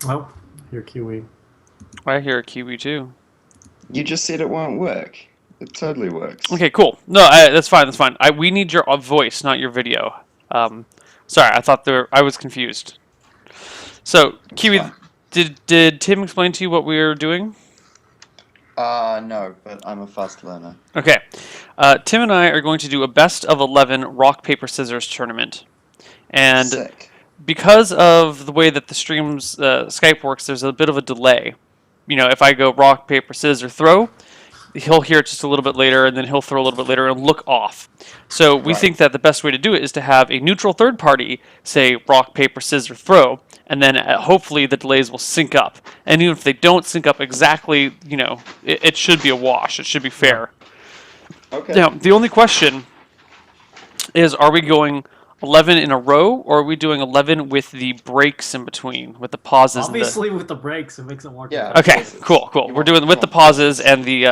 Oh, your Kiwi. I hear a Kiwi too. You just said it won't work. It totally works. Okay, cool. No, that's fine. That's fine. We need your voice, not your video. Um, sorry, I thought I was confused. So, It's Kiwi, fine. did Tim explain to you what we were doing? No, but I'm a fast learner. Okay. Tim and I are going to do a best of 11 rock, paper, scissors tournament. And Sick. because of the way that the streams Skype works, there's a bit of a delay. You know, if I go rock, paper, scissors, throw, he'll hear it just a little bit later, and then he'll throw a little bit later and look off. So we Right. think that the best way to do it is to have a neutral third party say rock, paper, scissors, throw, and then hopefully the delays will sync up. And even if they don't sync up exactly, you know, it should be a wash. It should be fair. Okay. Now, the only question is, are we going 11 in a row, or are we doing 11 with the breaks in between, with the pauses and the... Obviously, with the breaks, it makes it more Yeah. confusing. Okay, cool. You We're want doing with the pauses and the...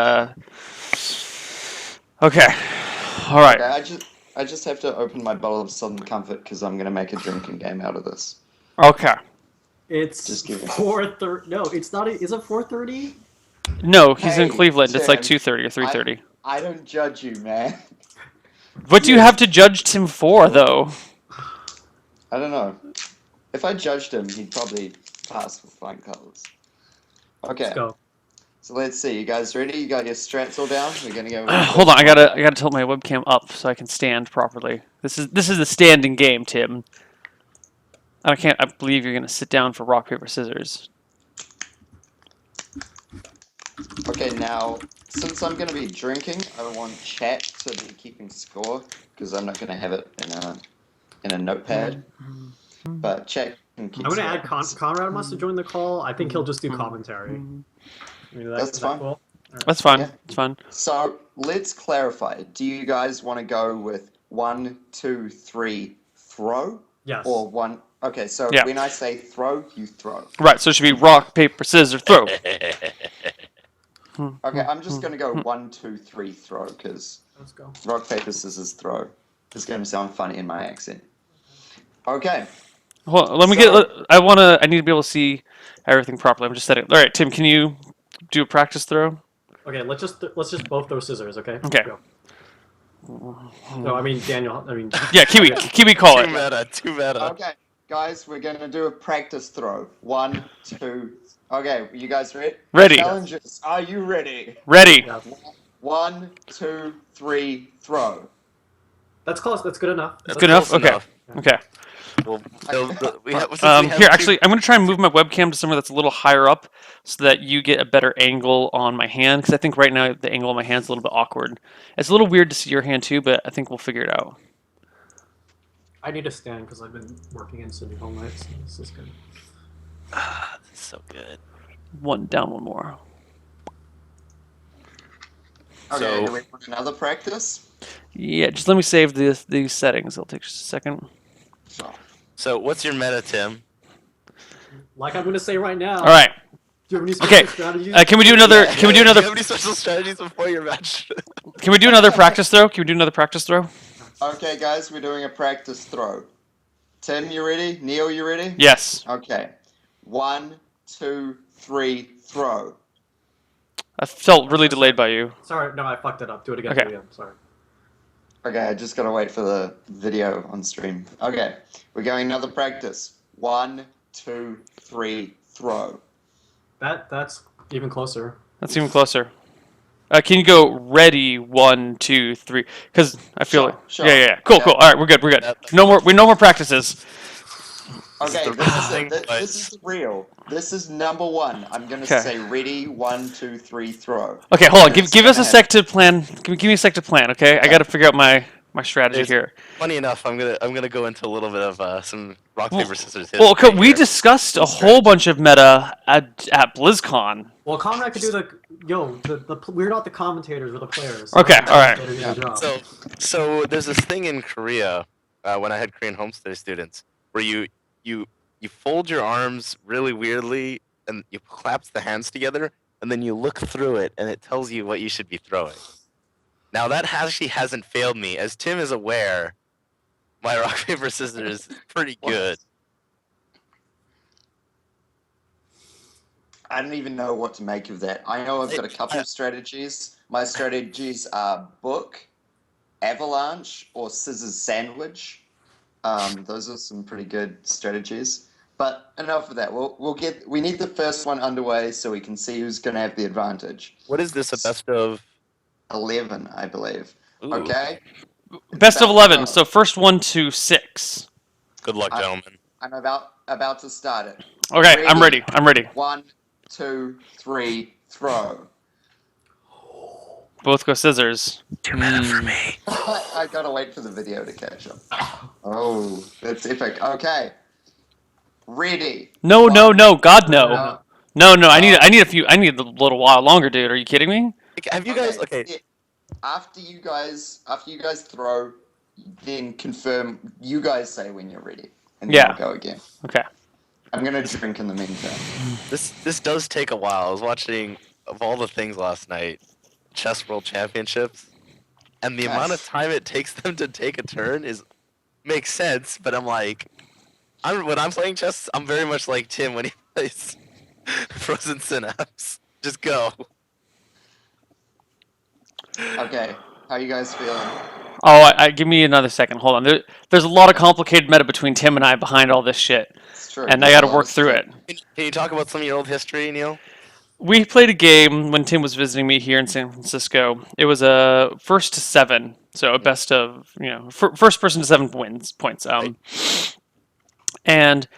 Okay, all right. Okay, I just have to open my bottle of Southern Comfort because I'm gonna make a drinking game out of this. Okay. It's Just give it. 4:30. No, it's not. Is it 4:30? No, he's in Hey, Cleveland. It's like Tim, 2:30 or 3:30. I don't judge you, man. What do you have to judge Tim for, though? I don't know. If I judged him, he'd probably pass with flying colors. Okay, Let's go. so let's see. You guys ready? You got your strats all down? We're gonna go. Hold on, I gotta tilt my webcam up so I can stand properly. This is a standing game, Tim. I believe you're gonna sit down for rock paper scissors. Okay, now since I'm gonna be drinking, I want chat to be keeping score because I'm not gonna have it in a notepad. But chat can keep I'm gonna score. add Conrad wants to join the call. I think he'll just do commentary. That's Is that fine. cool? That's fine. Yeah. It's fine. So let's clarify. Do you guys want to go with 1, 2, 3, throw? Yes. Or one. Okay, so Yeah. when I say throw, you throw. Right. So it should be rock paper scissors throw. Okay, I'm just gonna go 1, 2, 3, throw because Let's go. rock, paper, scissors, throw. It's gonna sound funny in my accent. Okay. Hold on, let me So- get. I need to be able to see everything properly. I'm just setting. All right, Tim, can you do a practice throw? Okay, let's just both throw scissors. Okay. Okay. Go. No, I mean Daniel. I mean. Yeah, Kiwi, call Too it. meta, too meta. Okay, guys, we're gonna do a practice throw. 1, 2. Okay, you guys ready? Ready. Challengers, are you ready? Ready. Yeah. 1, 2, 3, throw. That's close. That's good enough. That's good enough. Close Okay. enough. Okay. Well, since we have Here, two- actually, I'm going to try and move my webcam to somewhere that's a little higher up so that you get a better angle on my hand. Because I think right now the angle on my hand is a little bit awkward. It's a little weird to see your hand too, but I think we'll figure it out. I need to stand because I've been working in Sydney all night. So this is good. It's so good. One down, one more. Okay, So- do we want another practice? Yeah, just let me save these settings. It'll take just a second. So, what's your meta, Tim? Like I'm gonna say right now. All right. Do you have any Okay. specific strategies? Can we do another? Yeah, Can we do Do you another? have any special strategies before your match? Can we do another practice throw? Can we do another practice throw? Okay, guys, we're doing a practice throw. Tim, you ready? Neil, you ready? Yes. Okay. 1, 2, 3, throw. I felt really delayed by you. Sorry, no, I fucked it up. Do it again. Okay. Do it again. Sorry. Okay, I just gotta wait for the video on stream. Okay, we're going another practice. 1, 2, 3, throw. That's even closer. That's even closer. Can you go ready? 1, 2, 3. Because I feel Sure, like. sure. Yeah. Cool. All right, we're good. Yep. No more practices. Okay, the this is real. This is number 1. I'm gonna Okay. say ready. 1, 2, 3, throw. Okay, hold on. It's Give us a gonna sec to plan. Give me a sec to plan. Okay, I got to figure out my strategy There's- here. Funny enough, I'm gonna go into a little bit of some rock paper scissors. Well, okay, history we here. discussed a whole bunch of meta at BlizzCon. Well, Conrad could do we're not the commentators, we're the players. Okay, all right. Commentators do their job. So there's this thing in Korea when I had Korean homestay students where you fold your arms really weirdly and you clasp the hands together and then you look through it and it tells you what you should be throwing. Now that actually hasn't failed me, as Tim is aware. My rock paper scissors is pretty good. I don't even know what to make of that. I know I've got a couple of strategies. My strategies are book, avalanche, or scissors sandwich. Those are some pretty good strategies. But enough of that. We need the first one underway so we can see who's going to have the advantage. What is this? A best of? 11, I believe. Ooh. Okay. Best of about 11. to So first 1 to 6. Good luck, gentlemen. I'm about to start it. Okay, I'm ready. I'm ready. 1, 2, 3, throw. Both go scissors. Too meta for me. I gotta wait for the video to catch up. Oh, that's epic. Okay. Ready. No, One, no, no. God, no. uh, No, no. I need a few. I need a little while longer, dude. Are you kidding me? Have you guys? Okay. yeah. After you guys throw, then confirm. You guys say when you're ready, and then Yeah. I'll go again. Okay. I'm gonna drink in the meantime. This does take a while. I was watching of all the things last night, Chess World Championships, and the amount of Yes. time it takes them to take a turn makes sense. But I'm like, when I'm playing chess, I'm very much like Tim when he plays Frozen Synapse. Just go. Okay. How you guys feeling? Oh, give me another second. Hold on. There's a lot of complicated meta between Tim and I behind all this shit, It's true. and I got to work through it. Can you talk about some of your old history, Neil? We played a game when Tim was visiting me here in San Francisco. It was a first to 7, so a best of first person to 7 points. And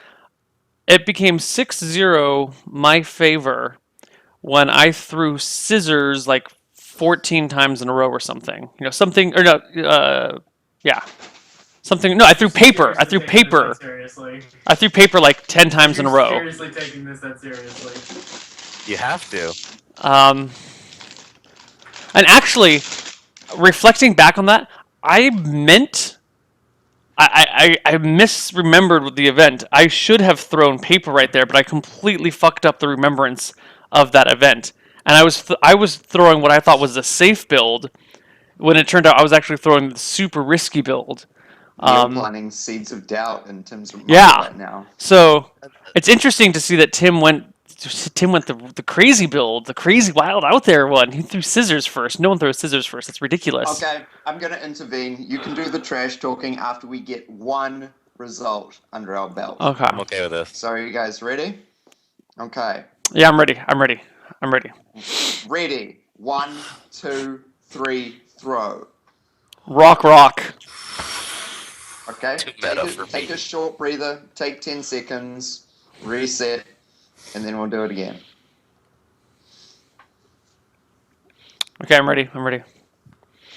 it became 6-0 my favor when I threw scissors like 14 times in a row or something. Something or no, yeah. Something. No, I threw paper. I threw paper. Seriously. I threw paper like 10 times in a row. Seriously taking this that seriously. You have to. And actually, reflecting back on that, I misremembered the event. I should have thrown paper right there, but I completely fucked up the remembrance of that event. And I was throwing what I thought was a safe build, when it turned out I was actually throwing the super risky build. You're planting seeds of doubt in Tim's mind Yeah. right now. So it's interesting to see that Tim went the crazy build, the crazy wild out there one. He threw scissors first. No one throws scissors first. It's ridiculous. Okay, I'm gonna intervene. You can do the trash talking after we get one result under our belt. Okay. I'm okay with this. So are you guys ready? Okay. Yeah, I'm ready. I'm ready. I'm ready. Ready. 1, 2, 3, throw. Rock, rock. Okay. Too meta for Take me. a short breather. Take 10 seconds. Reset. And then we'll do it again. Okay, I'm ready. I'm ready.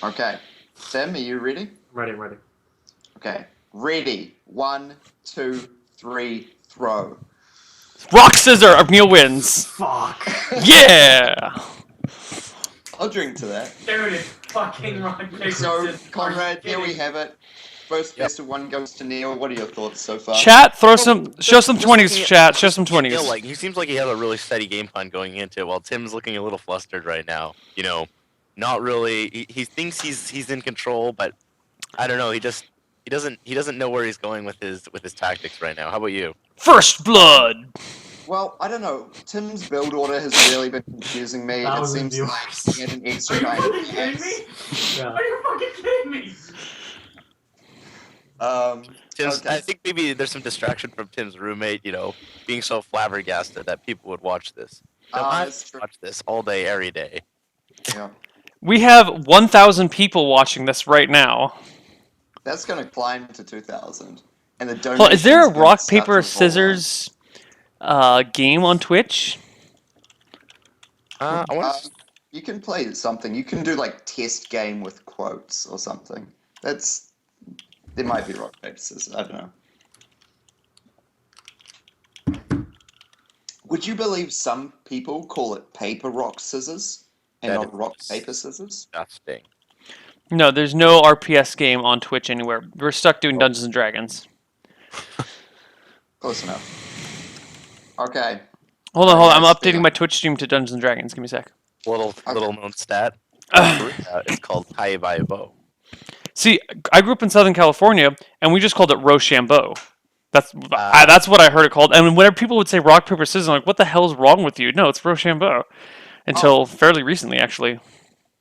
Okay. Tim, are you ready? Ready, ready. Okay. Ready. 1, 2, 3, throw. Rock, scissor. Neil wins. Fuck. Yeah. I'll drink to that. Dude, it's fucking rock, paper, So, scissors. Conrad, here we have it. First best of 1 goes to Neil. What are your thoughts so far? Chat, show some Just 20s. looking at- Chat, show some 20s. Neil, he seems like he has a really steady game plan going into it, while Tim's looking a little flustered right now. Not really. He thinks he's in control, but I don't know. He doesn't know where he's going with his tactics right now. How about you? First blood. Well, I don't know. Tim's build order has really been confusing me. It 1,000 seems like viewers. he had an Are extra you guy. fucking kidding me? Yeah. Um, Are you fucking kidding me? Tim's, Okay. I think maybe there's some distraction from Tim's roommate, being so flabbergasted that people would watch this. No, I that's true. watch this all day, every day. Yeah. We have 1,000 people watching this right now. That's going to climb to 2,000. And the Well, is there a donations gonna rock, start paper, to roll scissors game on Twitch? I in. want You can play something. You can do like test game with quotes or something. There might be rock, paper, scissors. I don't know. Would you believe some people call it paper, rock, scissors? And That not is rock, paper, scissors? disgusting. No, there's no RPS game on Twitch anywhere. We're stuck doing Dungeons and Dragons. Close enough. Okay. Hold on. I'm Nice, updating yeah. my Twitch stream to Dungeons and Dragons. Give me a sec. Little known stat. It's called Koibu. See, I grew up in Southern California, and we just called it Rochambeau. That's what I heard it called. And whenever people would say rock paper scissors, I'm like, what the hell is wrong with you? No, it's Rochambeau. Until fairly recently, actually.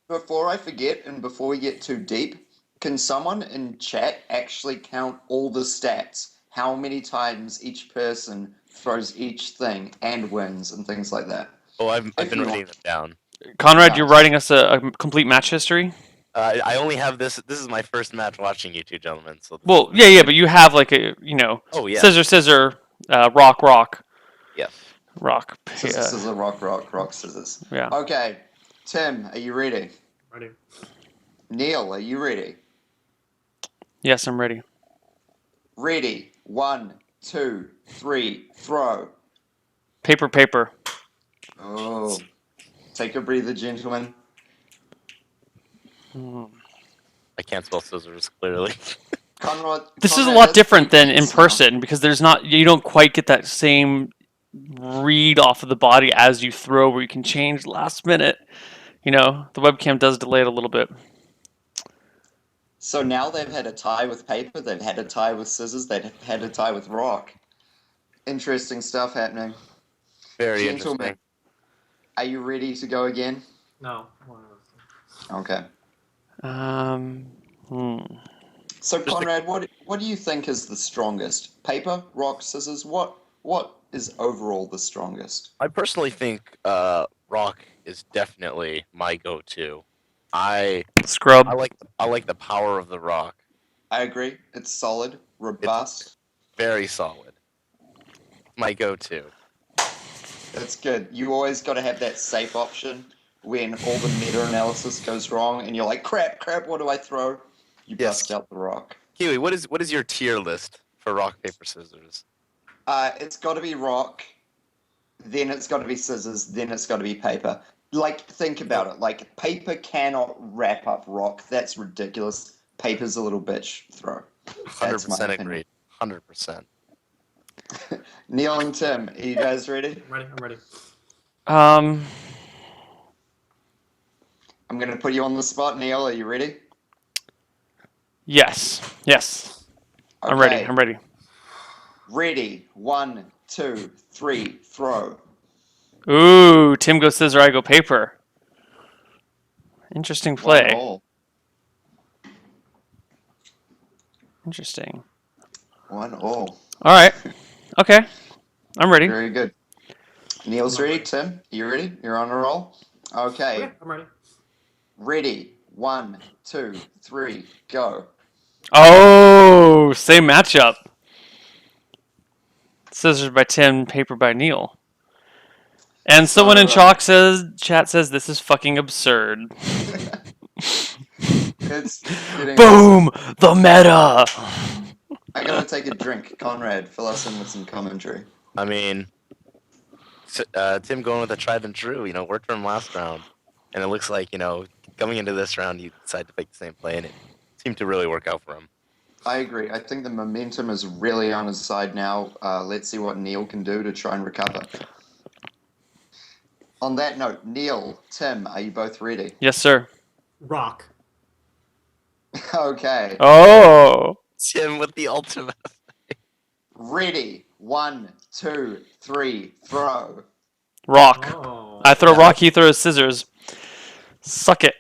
Before I forget, and before we get too deep, can someone in chat actually count all the stats? How many times each person throws each thing and wins and things like that? Oh, I've If been you writing want. them down. Conrad, you're Nice. writing us a complete match history. I only have this. This is my first match watching you two gentlemen. So Well, yeah, but you have like a Oh yeah. scissor, scissor, rock, rock, Yes. rock. Scissors, scissors, rock, rock, rock, scissors. Yeah. Okay, Tim, are you ready? Ready. Neil, are you ready? Yes, I'm ready. Ready. 1, 2, 3, throw. Paper, paper. Oh. Take a breather, gentlemen. I can't spell scissors clearly. Conrad. This is a Conrad lot has different than in preference now. person because you don't quite get that same read off of the body as you throw where you can change last minute. The webcam does delay it a little bit. So now they've had a tie with paper, they've had a tie with scissors, they've had a tie with rock. Interesting stuff happening. Very Gentlemen, interesting. are you ready to go again? No. Okay. Hmm. So Conrad, what do you think is the strongest? Paper, rock, scissors? What is overall the strongest? I personally think rock is definitely my go-to. I Scrub. I like the power of the rock. I agree. It's solid, robust. Very solid. My go-to. That's good. You always got to have that safe option when all the meta-analysis goes wrong and you're like, crap, what do I throw? You Yes. bust out the rock. Kiwi, what is your tier list for rock, paper, scissors? It's got to be rock, then it's got to be scissors, then it's got to be paper. Like, think about it. Like, paper cannot wrap up rock. That's ridiculous. Paper's a little bitch throw. That's my 100% opinion. agreed. 100%. Neil and Tim, are you guys ready? I'm ready. Um. I'm going to put you on the spot. Neil, are you ready? Yes. I'm Okay. ready. Ready. 1, 2, 3, throw. Ooh, Tim goes scissor, I go paper. Interesting play. 1 all. Interesting. 1 all. All right. Okay. I'm ready. Very good. Neil's ready. Tim, you ready? You're on a roll? Okay. Yeah, I'm ready. Ready. 1, 2, 3, go. Oh, same matchup. Scissors by Tim, paper by Neil. And someone in chat says this is fucking absurd. It's getting Boom! The meta! I gotta take a drink. Conrad, fill us in with some commentary. I mean, Tim going with a tried and true, worked from last round. And it looks like, coming into this round, you decide to pick the same play, and it seemed to really work out for him. I agree. I think the momentum is really on his side now. Let's see what Neil can do to try and recover. On that note, Neil, Tim, are you both ready? Yes, sir. Rock. Okay. Oh! Tim with the ultimate. Ready. 1, 2, 3, throw. Rock. Oh. I throw rock, he throws scissors. Suck it.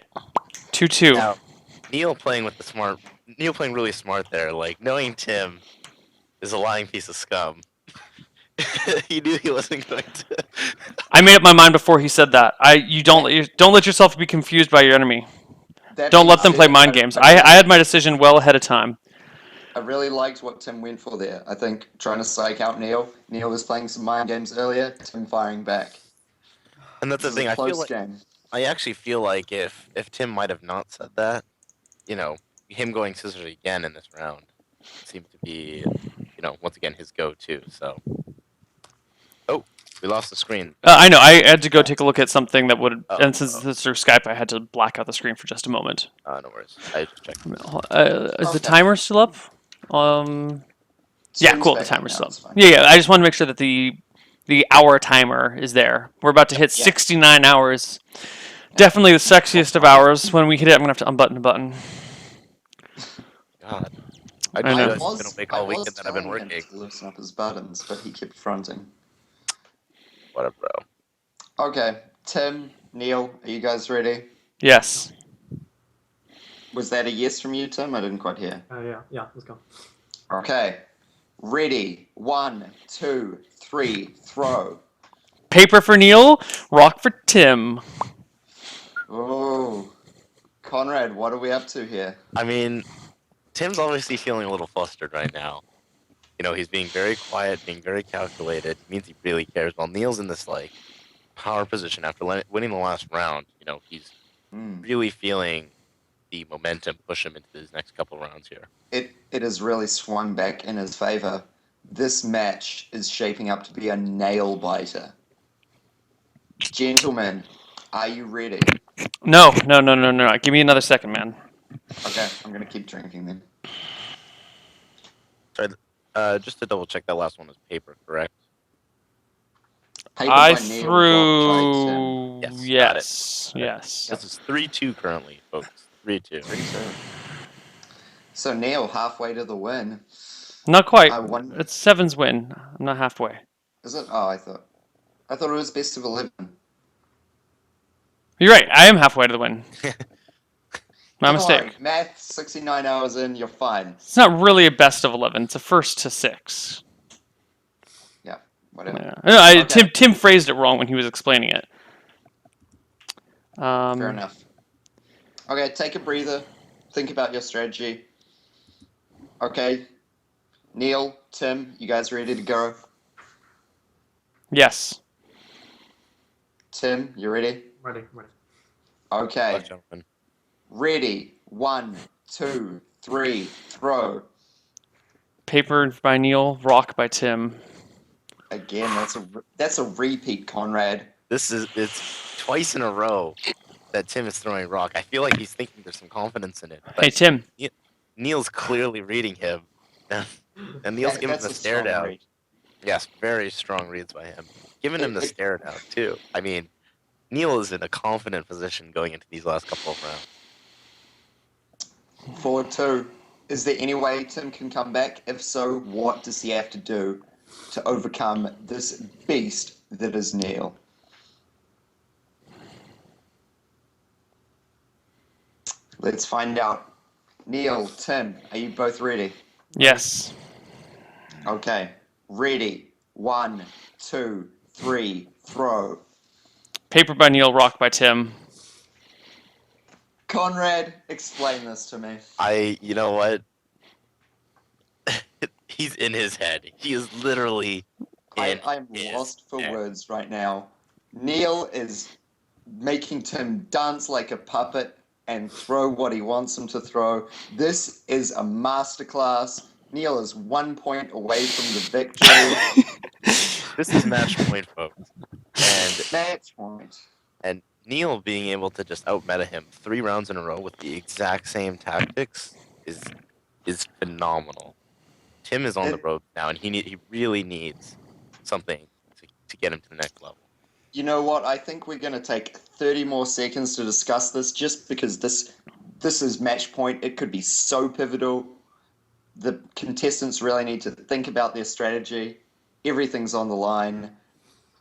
2-2. Now, Neil playing really smart there. Like, knowing Tim is a lying piece of scum. He knew he wasn't going to. I made up my mind before he said that. You don't let yourself be confused by your enemy. That Don't being let them said, play mind games. I had my decision well ahead of time. I really liked what Tim went for there. I think trying to psych out Neil. Neil was playing some mind games earlier. Tim firing back. And that's the This is thing. a I feel close like game. I actually feel like if Tim might have not said that, him going scissors again in this round seemed to be, once again his go-to. So, oh, we lost the screen. I know. I had to go take a look at something that would. Oh, And since this is through Skype, I had to black out the screen for just a moment. No worries. I just checked. Is the Okay. timer still up? Yeah, Tim's cool. The back timer's now, still it's up. fine. Yeah. I just want to make sure that the hour timer is there. We're about to hit Yeah. 69 hours. Definitely the sexiest of hours. When we hit it, I'm gonna have to unbutton the button. God. I I know. just realized it's been a week all weekend that I've been telling him working. to loosen up his buttons, but he kept fronting. Whatever, bro. Okay, Tim, Neil, are you guys ready? Yes. Was that a yes from you, Tim? I didn't quite hear. Yeah, let's go. Okay, ready. 1, 2, 3, throw. Paper for Neil, rock for Tim. Oh, Conrad, what are we up to here? I mean, Tim's obviously feeling a little flustered right now. You know, he's being very quiet, being very calculated. It means he really cares. While Neil's in this like power position after winning the last round, you know, he's really feeling the momentum push him into his next couple rounds here. It has really swung back in his favor. This match is shaping up to be a nail biter. Gentlemen, are you ready? No. Give me another second, man. Okay, I'm gonna keep drinking then. Sorry, just to double check, that last one was paper, correct? Paper I by Neil, rock by threw. Tim. Yes, got it. Yes. Yes. Yep. This is 3-2 currently, folks. 3-2. 3-2. So Neil, halfway to the win. Not quite. I wonder. It's Seven's win. I'm not halfway. Is it? Oh, I thought it was best of 11. You're right. I am halfway to the win. My Come mistake. on, math, 69 hours in, you're fine. It's not really a best of 11. It's a first to 6. Yeah, whatever. Yeah. No, Okay. Tim phrased it wrong when he was explaining it. Fair enough. Okay, take a breather. Think about your strategy. Okay, Neil, Tim, you guys ready to go? Yes. Tim, you ready? Ready. Okay, Left gentleman. ready. 1, 2, 3, throw. Paper by Neil, rock by Tim. Again, that's a repeat, Conrad. It's twice in a row that Tim is throwing rock. I feel like he's thinking there's some confidence in it. But Hey, Tim. Neil's clearly reading him. And Neil's giving him the stare strong down. read. Yes, very strong reads by him. Giving him the stare down, too. I mean, Neil is in a confident position going into these last couple of rounds. 4-2. Is there any way Tim can come back? If so, what does he have to do to overcome this beast that is Neil? Let's find out. Neil, Tim, are you both ready? Yes. Okay. Ready. 1, 2, 3, throw. Paper by Neil, rock by Tim. Conrad, explain this to me. You know what? He's in his head. He is literally I'm lost for words right now. Neil is making Tim dance like a puppet and throw what he wants him to throw. This is a masterclass. Neil is 1 point away from the victory. This is match point, folks. And Match point. And Neil being able to just out-meta him 3 rounds in a row with the exact same tactics is phenomenal. Tim is on the road now, and he really needs something to get him to the next level. You know what? I think we're going to take 30 more seconds to discuss this, just because this is match point. It could be so pivotal. The contestants really need to think about their strategy. Everything's on the line.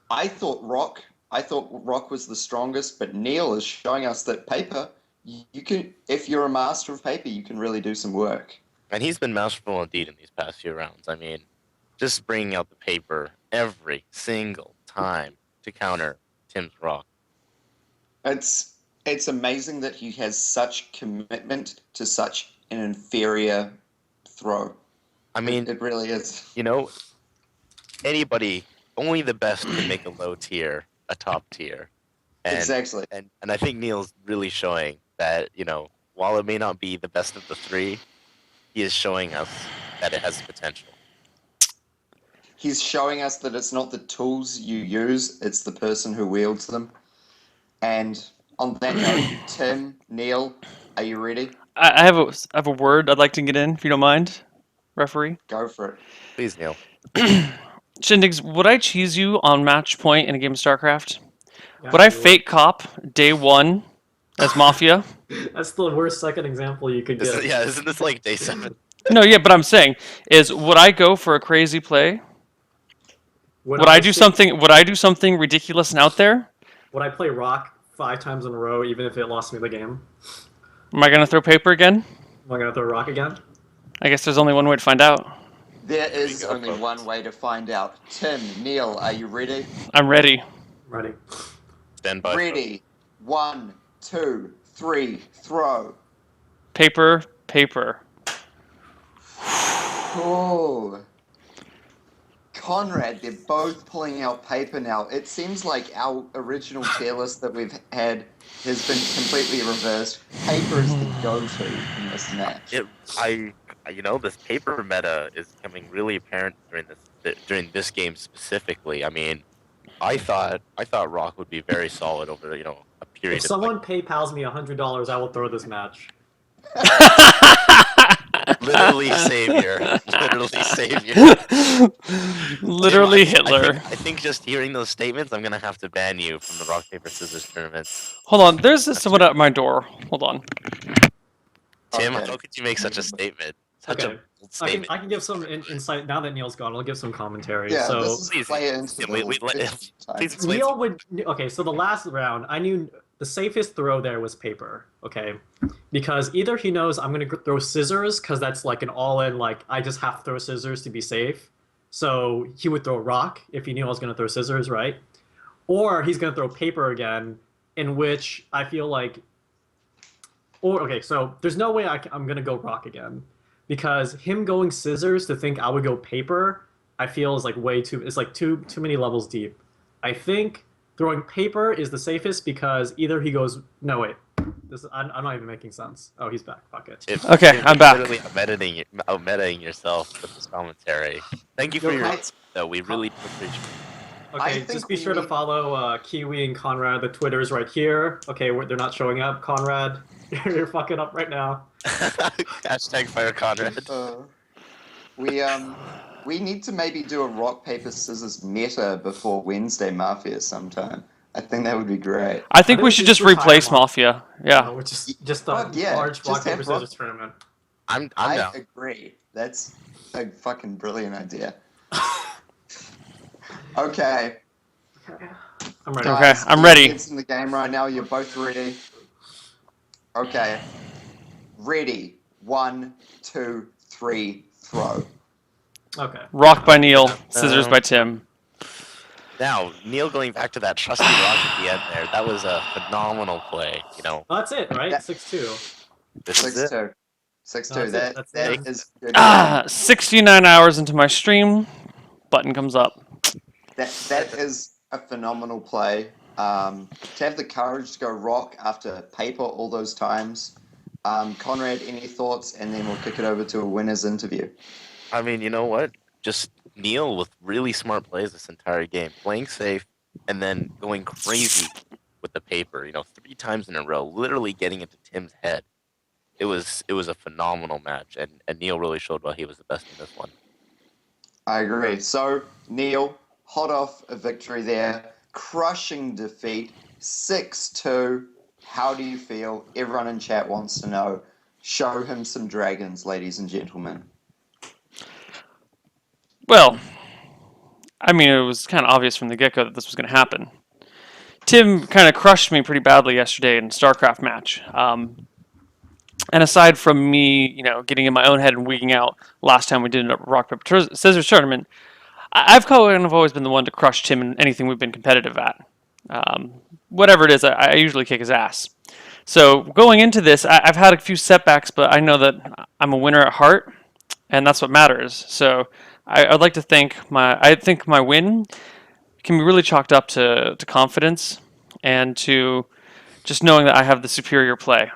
I thought Rock was the strongest, but Neil is showing us that paper, you can, if you're a master of paper, you can really do some work. And he's been masterful indeed in these past few rounds. I mean, just bringing out the paper every single time to counter Tim's rock. It's amazing that he has such commitment to such an inferior throw. I mean, it really is. You know, anybody, only the best can make a low tier a top tier. And, Exactly. And I think Neil's really showing that, you know, while it may not be the best of the 3, he is showing us that it has potential. He's showing us that it's not the tools you use, it's the person who wields them. And on that note, Tim, Neil, are you ready? I have a word I'd like to get in, if you don't mind, referee. Go for it. Please, Neil. Shindigs, would I cheese you on match point in a game of StarCraft? Yeah, Would I fake cop day 1 as Mafia? That's the worst second example you could get. Isn't this like day 7? No, yeah, but I'm saying is would I go for a crazy play? Would I do something? Would I do something ridiculous and out there? Would I play rock 5 times in a row, even if it lost me the game? Am I gonna throw paper again? Am I gonna throw rock again? I guess there's only one way to find out. There you is go, only folks. one way to find out. Tim, Neil, are you ready? I'm ready. Ready. Stand by. Ready. 1, 2, 3, throw. Paper, paper. Oh. Conrad, they're both pulling out paper now. It seems like our original tier list that we've had has been completely reversed. Paper is the go-to in this match. This paper meta is becoming really apparent during this game specifically. I mean, I thought Rock would be very solid over a period. If someone PayPal's me $100, I will throw this match. Literally savior, literally savior. Literally Tim, Hitler. I think just hearing those statements, I'm gonna have to ban you from the rock paper scissors tournament. Hold on, there's someone at my door. Hold on. Tim, Okay. how could you make such a statement? Such Okay. a bold statement. I can give some insight now that Neil's gone. I'll give some commentary. Yeah, so this is Please, play into Tim, the please times. explain. Neil would. Okay, so the last round, I knew the safest throw there was paper. Okay, because either he knows I'm gonna throw scissors because that's like an all-in. Like I just have to throw scissors to be safe. So he would throw rock if he knew I was gonna throw scissors, right? Or he's gonna throw paper again, in which I feel like. Or okay, so there's no way I'm gonna go rock again, because him going scissors to think I would go paper, I feel is like way too. It's like too many levels deep. I think throwing paper is the safest because either he goes. No wait, I'm not even making sense. Oh, he's back. Fuck it. Okay, I'm back. Literally out-metaing yourself with this commentary. Thank you for your Okay. insight, though. We really do appreciate it. I Okay, think just be we sure to need- follow Kiwi and Conrad. The Twitter's right here. Okay, they're not showing up. Conrad, you're fucking up right now. Hashtag fire Conrad. We need to maybe do a rock paper scissors meta before Wednesday Mafia sometime. I think that would be great. I think I we think should we just should retire replace Mafia. Mafia. Yeah. Which is just a Fuck yeah, large just rock paper have rock- scissors tournament. I'm I down. agree. That's a fucking brilliant idea. Okay. I'm ready. Okay, guys, I'm ready. It's in the game right now. You're both ready. Okay. Ready. 1, 2, 3, throw. Okay. Rock by Neil, scissors by Tim. Now, Neil going back to that trusty rock at the end there, that was a phenomenal play. Well, that's it, right? That- 6-2. This is it. 6-2. 6-2. No, that's it. That's That it. is good. 69 hours into my stream, button comes up. That is a phenomenal play. To have the courage to go rock after paper all those times. Conrad, any thoughts? And then we'll kick it over to a winner's interview. I mean, you know what? Just Neil with really smart plays this entire game, playing safe, and then going crazy with the paper. 3 times in a row, literally getting into Tim's head. It was a phenomenal match, and Neil really showed why he was the best in this one. I agree. So, Neil, hot off a victory there, crushing defeat, 6-2. How do you feel? Everyone in chat wants to know. Show him some dragons, ladies and gentlemen. Well, I mean, it was kind of obvious from the get-go that this was going to happen. Tim kind of crushed me pretty badly yesterday in a StarCraft match. And aside from me, getting in my own head and wigging out last time we did a rock paper scissors tournament, I've kind of always been the one to crush Tim in anything we've been competitive at. Whatever it is, I usually kick his ass. So going into this, I've had a few setbacks, but I know that I'm a winner at heart, and that's what matters. So I'd like to think I think my win can be really chalked up to confidence and to just knowing that I have the superior play.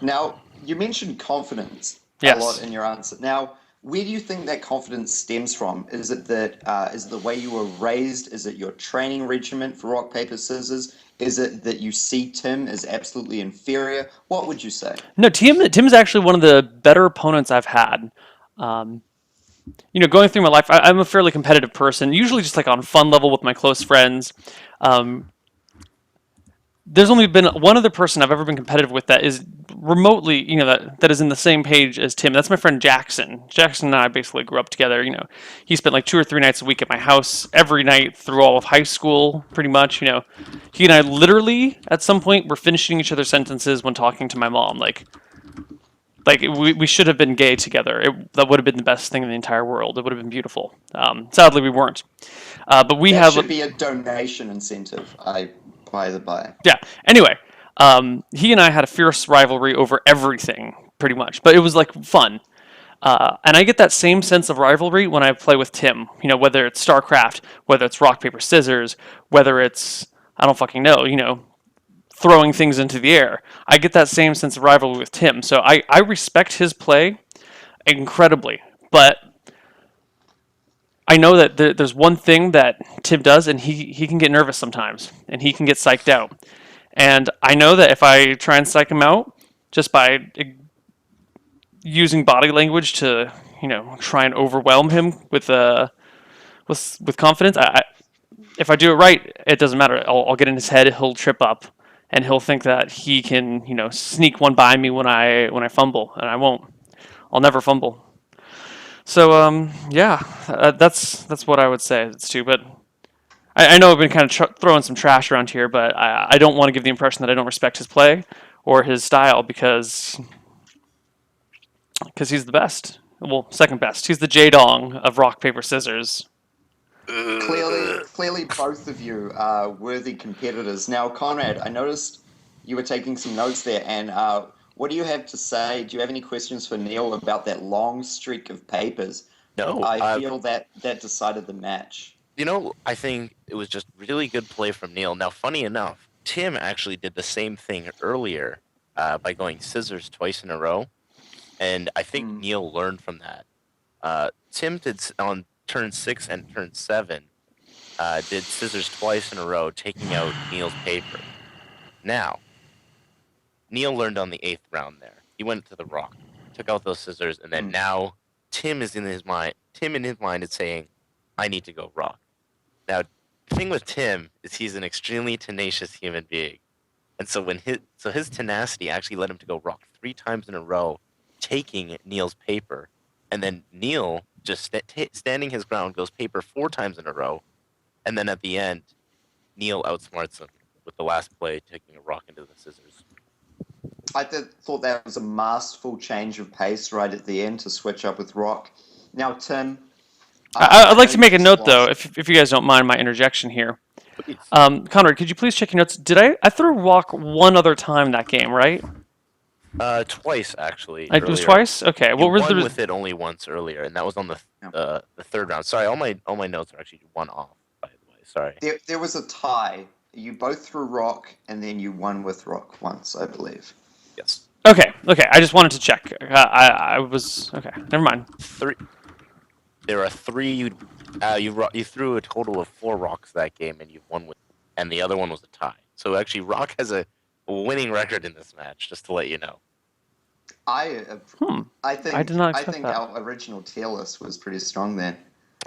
Now, you mentioned confidence Yes. a lot in your answer. Now, where do you think that confidence stems from? Is it that is it the way you were raised? Is it your training regimen for rock paper scissors? Is it that you see Tim as absolutely inferior? What would you say? No, Tim's actually one of the better opponents I've had. Going through my life, I'm a fairly competitive person, usually just like on fun level with my close friends. there's only been one other person I've ever been competitive with that is remotely, that is in the same page as Tim. That's my friend Jackson. Jackson and I basically grew up together. He spent like 2 or 3 nights a week at my house every night through all of high school, pretty much. He and I literally at some point were finishing each other's sentences when talking to my mom. Like we should have been gay together. That would have been the best thing in the entire world. It would have been beautiful. Sadly, we weren't. But we That have. should be a donation incentive. By the by. Yeah. Anyway, he and I had a fierce rivalry over everything, pretty much. But it was like fun. And I get that same sense of rivalry when I play with Tim. Whether it's StarCraft, whether it's rock paper scissors, whether it's I don't fucking know. Throwing things into the air. I get that same sense of rivalry with Tim. So I respect his play incredibly, but I know that there's one thing that Tim does, and he can get nervous sometimes, and he can get psyched out. And I know that if I try and psych him out just by using body language to, try and overwhelm him with confidence, if I do it right, it doesn't matter. I'll get in his head. He'll trip up, and he'll think that he can, sneak one by me when I fumble, and I won't. I'll never fumble. So yeah, that's what I would say. It's too, but I know I've been kind of throwing some trash around here, but I don't want to give the impression that I don't respect his play or his style because he's the best. Well, second best. He's the J-Dong of rock paper scissors. Clearly, both of you are worthy competitors. Now, Conrad, I noticed you were taking some notes there, and what do you have to say? Do you have any questions for Neil about that long streak of papers? No, I feel that decided the match. I think it was just really good play from Neil. Now, funny enough, Tim actually did the same thing earlier by going scissors twice in a row, and I think Neil learned from that. Tim did on turn 6 and turn 7, did scissors twice in a row, taking out Neil's paper. Now, Neil learned on the 8th round there. He went to the rock, took out those scissors, and then now Tim in his mind is saying, I need to go rock. Now, the thing with Tim is he's an extremely tenacious human being. And so his tenacity actually led him to go rock 3 times in a row, taking Neil's paper. And then Neil, just standing his ground, goes paper 4 times in a row. And then at the end, Neil outsmarts him with the last play, taking a rock into the scissors. I thought that was a masterful change of pace right at the end to switch up with rock. Now, Tim... I'd like to make a note, though, if you guys don't mind my interjection here. Conrad, could you please check your notes? Did I threw rock one other time that game, right? Twice, actually. It was twice? Okay. What was with it only once earlier, and that was on the 3rd round. Sorry, all my notes are actually one off, by the way. Sorry. There was a tie. You both threw rock, and then you won with rock once, I believe. Yes. Okay. I just wanted to check. I was... Okay, never mind. 3. There are 3. You threw a total of 4 rocks that game, and you won with, and the other one was a tie. So actually, Rock has a winning record in this match. Just to let you know. I think I did not expect that. Our original tier list was pretty strong there.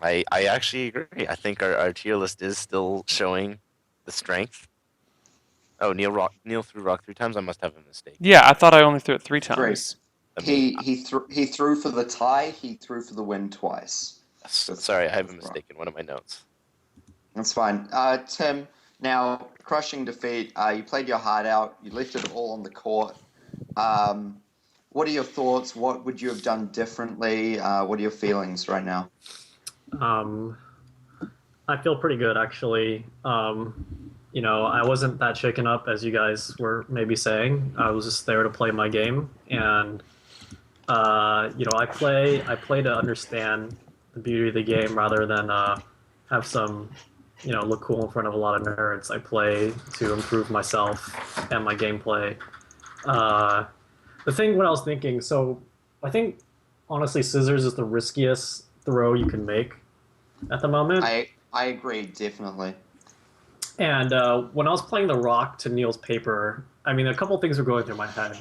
I actually agree. I think our tier list is still showing the strength. Oh, Neil threw rock 3 times. I must have a mistake. Yeah, I thought I only threw it 3 times. He threw for the tie. He threw for the win twice. Sorry, I have a mistake in one of my notes. That's fine. Tim, now crushing defeat. You played your heart out. You left it all on the court. What are your thoughts? What would you have done differently? What are your feelings right now? I feel pretty good, actually. I wasn't that shaken up as you guys were maybe saying. I was just there to play my game, and I play to understand the beauty of the game rather than have some, look cool in front of a lot of nerds. I play to improve myself and my gameplay. What I was thinking, so I think honestly, scissors is the riskiest throw you can make at the moment. I agree, definitely. And when I was playing the rock to Neil's paper, a couple things were going through my head.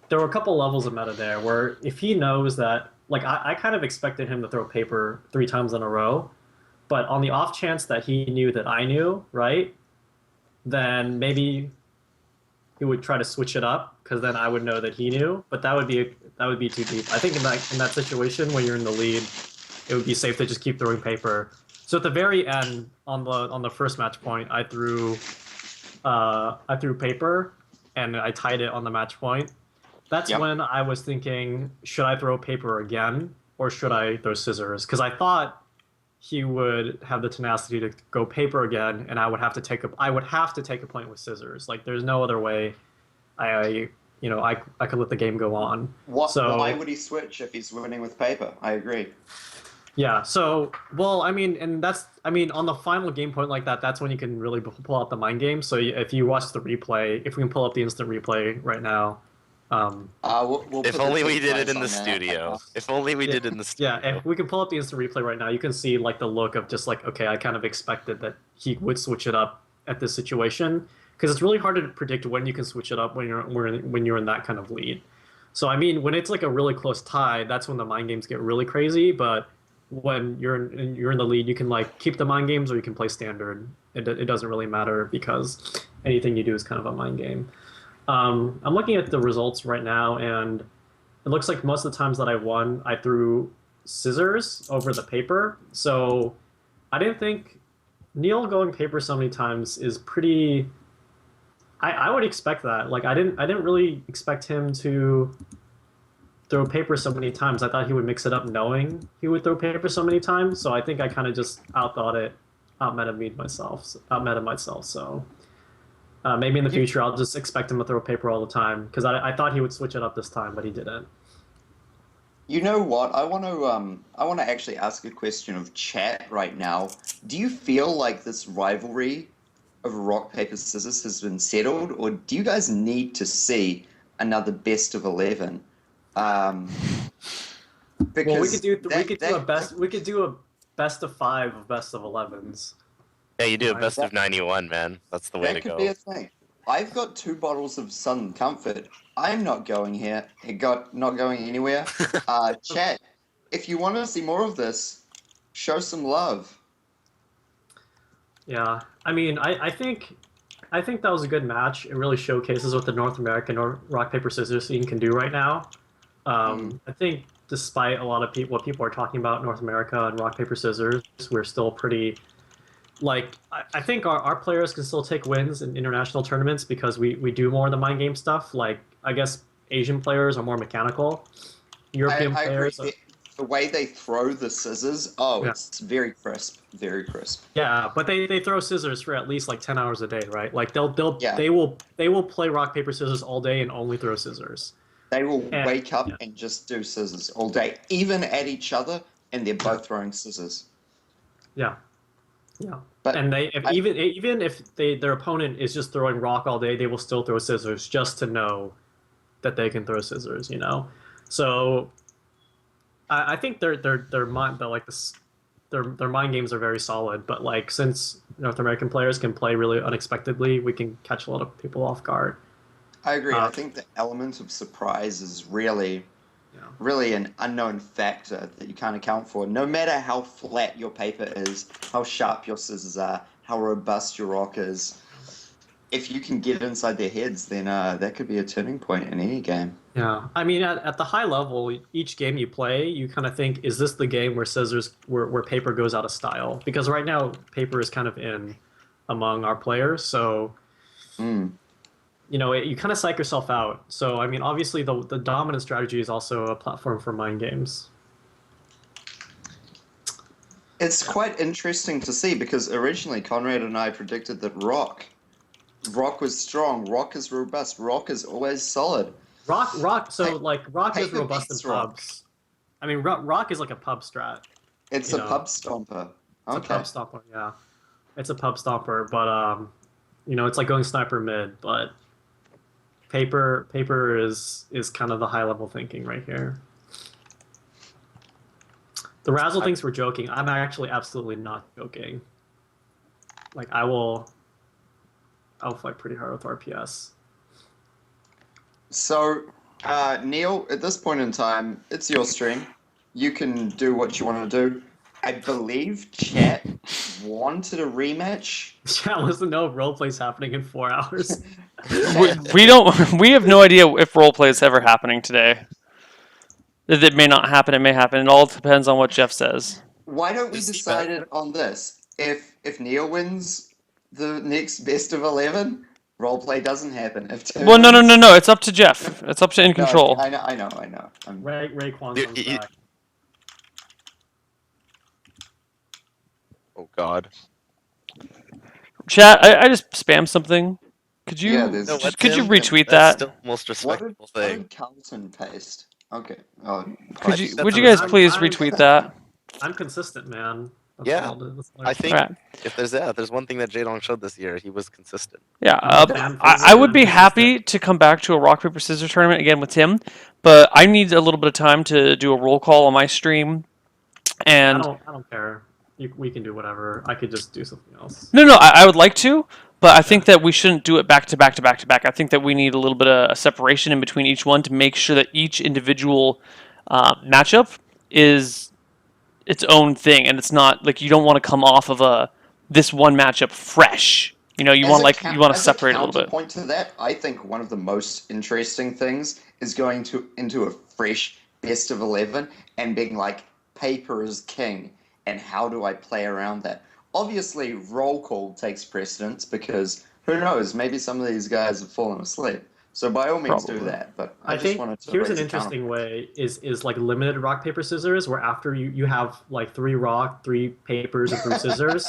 There were a couple levels of meta there where if he knows that, I kind of expected him to throw paper 3 times in a row, but on the off chance that he knew that I knew, right? then maybe he would try to switch it up because then I would know that he knew. But that would be too deep. I think in that situation when you're in the lead, it would be safe to just keep throwing paper. So at the very end, on the first match point, I threw paper, and I tied it on the match point. That's Yep. when I was thinking, should I throw paper again or should I throw scissors? Because I thought he would have the tenacity to go paper again, and I would have to take a point with scissors. Like there's no other way. I could let the game go on. Why would he switch if he's winning with paper? I agree. Yeah. So, well, I mean, on the final game point like that, that's when you can really pull out the mind game. So if you watch the replay, if we can pull up the instant replay right now. We'll If put only the we did replays it in on the there. studio. If only we did it in the studio. Yeah, if we can pull up the instant replay right now, you can see like the look of just like, okay, I kind of expected that he would switch it up at this situation because it's really hard to predict when you can switch it up when you're in that kind of lead. So I mean, when it's like a really close tie, that's when the mind games get really crazy. But when you're in the lead, you can like keep the mind games or you can play standard. It doesn't really matter because anything you do is kind of a mind game. I'm looking at the results right now, and it looks like most of the times that I won, I threw scissors over the paper. So I didn't think Neil going paper so many times is pretty. I would expect that. Like I didn't really expect him to throw paper so many times. I thought he would mix it up, knowing he would throw paper so many times. So I think I kind of just outmeta myself. So. Maybe in the future, I'll just expect him to throw paper all the time because I thought he would switch it up this time, but he didn't. You know what? I want to actually ask a question of chat right now. Do you feel like this rivalry of rock paper scissors has been settled, or do you guys need to see another best of 11? Because Well, we could do a best of 5 of best of 11s. Yeah, you do a best of 91, man. That's the way to that could go. be a thing. I've got 2 bottles of Southern Comfort. I'm not going here. Not going anywhere. Chat, if you want to see more of this, show some love. Yeah, I mean, I think that was a good match. It really showcases what the North American rock paper scissors scene can do right now. I think despite a lot of what people are talking about North America and rock paper scissors, we're still pretty. Like I think our players can still take wins in international tournaments because we do more of the mind game stuff. Like I guess Asian players are more mechanical. European I players. agree. The way they throw the scissors, Yeah. It's very crisp, very crisp. Yeah, but they throw scissors for at least like 10 hours a day, right? Like Yeah. they will play rock paper scissors all day and only throw scissors. They will And- wake up yeah. and just do scissors all day, even at each other, and they're both throwing scissors. Yeah. Yeah. But And even if their opponent is just throwing rock all day, they will still throw scissors just to know that they can throw scissors, you know. So I think their mind games are very solid, but like since North American players can play really unexpectedly, we can catch a lot of people off guard. I agree. I think the element of surprise is really an unknown factor that you can't account for. No matter how flat your paper is, how sharp your scissors are, how robust your rock is, if you can get inside their heads, then that could be a turning point in any game. Yeah, I mean, at the high level, each game you play, you kind of think, is this the game where paper goes out of style? Because right now, paper is kind of in among our players, so you know, you kind of psych yourself out. So, I mean, obviously, the dominant strategy is also a platform for mind games. It's quite interesting to see because originally Conrad and I predicted that rock was strong, rock is robust, rock is always solid. Rock. So, like, rock is paper robust in beats rock. pubs. I mean, rock is like a pub strat. It's You a know, pub stomper. It's a Okay. pub stomper, yeah. It's a pub stomper, but you know, it's like going sniper mid, but paper is kind of the high level thinking right here. The Razzle thinks we're joking. I'm actually absolutely not joking. Like I'll fight pretty hard with RPS. So, Neil, at this point in time, it's your stream. You can do what you want to do. I believe chat wanted a rematch. Chat wants to know if roleplay's happening in 4 hours. We don't. We have no idea if roleplay is ever happening today. It may not happen. It may happen. It all depends on what Jeff says. Why don't we Is the decide it on this? If Neil wins the next best of 11, roleplay doesn't happen. If Tim Well, no. wins- It's up to Jeff. It's up to In No, Control. I know. Raekwon You- comes you- back. Oh God. Chat. I just spammed something. Could you? Yeah, there's- No, Just- what, could you Tim? retweet That's that? still the most What respectable did, what thing. did Carlton paste? Okay. Oh, Could you? That's Would you a- guys I'm- please I'm- retweet that? I'm consistent, man. That's Yeah. all it is. I think Alright. if there's one thing that Jaedong showed this year, he was consistent. Yeah, I'm a fan I would be consistent. happy to come back to a rock paper scissors tournament again with Tim, but I need a little bit of time to do a roll call on my stream. And I don't care. We can do whatever. I could just do something else. no, I would like to, but I think that we shouldn't do it back to back to back to back. I think that we need a little bit of a separation in between each one to make sure that each individual matchup is its own thing, and it's not like you don't want to come off of this one matchup fresh. You know, you want to separate a little bit. Point to that, I think one of the most interesting things is going into a fresh best of 11 and being like, paper is king, and how do I play around that? Obviously, roll call takes precedence because who knows, maybe some of these guys have fallen asleep. So by all means do Probably. that. But I just think wanted to here's raise an a counter- interesting way is like limited rock paper scissors, where after you have like 3 rock, 3 papers, and 3 scissors,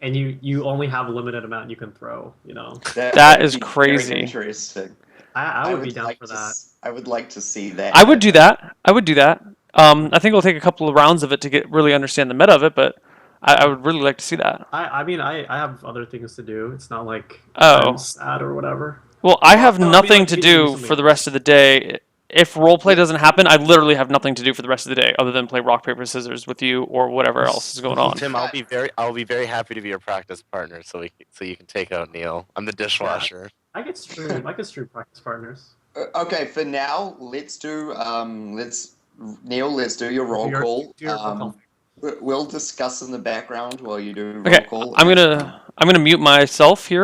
and you only have a limited amount you can throw. You know, That would is be very crazy. Interesting. I would be down like for to that. I would like to see that. I would do that. I would do that. I think it'll take a couple of rounds of it to really understand the meta of it, but I would really like to see that. I mean I have other things to do. It's not like Oh. I'm sad or whatever. Well, I have no, I mean, nothing like, to we can do do something for the else. rest of the day. If roleplay doesn't happen, I literally have nothing to do for the rest of the day other than play rock paper scissors with you or whatever else is going on. Tim, I'll be very happy to be your practice partner, so you can take out Neil. I'm the dishwasher. I could stream practice partners. Okay, for now, let's do Neil. Let's do your roll call. Do your roll call. We'll discuss in the background while you do roll Okay, call. I'm gonna mute myself here.